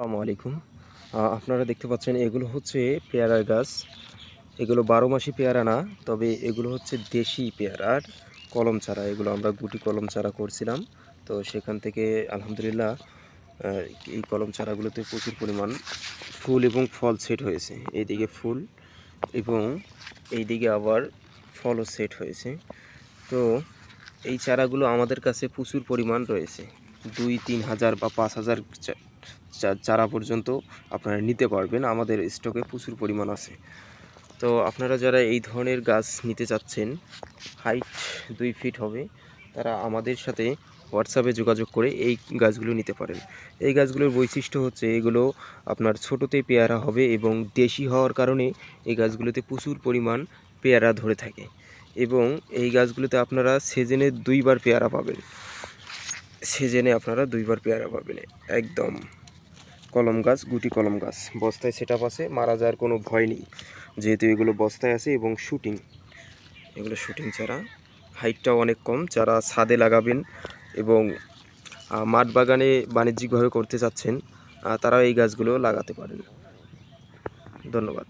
আসসালামু আলাইকুম। আপনারা দেখতে পাচ্ছেন এগুলো হচ্ছে পেয়ারার গাছ। এগুলো ১২ মাসি পেয়ারা না, তবে এগুলো হচ্ছে দেশি পেয়ারার কলম চারা। এগুলো আমরা গুটি কলম চারা করছিলাম। তো সেখান থেকে আলহামদুলিল্লাহ আ এই কলম চারাগুলোতে প্রচুর পরিমাণ ফুল এবং ফল সেট হয়েছে। এইদিকে ফুল এবং এইদিকে আবার ফলও সেট হয়েছে। তো এই চারাগুলো আমাদের কাছে প্রচুর পরিমাণ রয়েছে। ২-৩ হাজার বা ৫,০০০ চারা পর্যন্ত আপনারা নিতে পারবেন। আমাদের স্টকে প্রচুর পরিমাণ আছে। তো আপনারা যারা এই ধরনের গাছ নিতে চাচ্ছেন, হাইট ২ ফিট হবে, তারা আমাদের সাথে হোয়াটসঅ্যাপে যোগাযোগ করে এই গাছগুলো নিতে পারেন। এই গাছগুলোর বৈশিষ্ট্য হচ্ছে এগুলো আপনার ছোটোতেই পেয়ারা হবে এবং দেশি হওয়ার কারণে এই গাছগুলোতে প্রচুর পরিমাণ পেয়ারা ধরে থাকে এবং এই গাছগুলোতে আপনারা সিজনে ২ বার পেয়ারা পাবেন। সিজনে আপনারা ২ বার পেয়ারা পাবেন। একদম কলম গাছ, গুটি কলম গাছ। বস্তায় সেটআপ আছে, মারা যাওয়ার কোনো ভয় নেই। যেহেতু এগুলো বস্তায় আছে এবং এগুলো শুটিং চারা। হাইটটাও অনেক কম। যারা ছাদে লাগাবেন এবং মাঠ বাগানে বাণিজ্যিকভাবে করতে চাচ্ছেন, তারা এই গাছগুলো লাগাতে পারেন। ধন্যবাদ।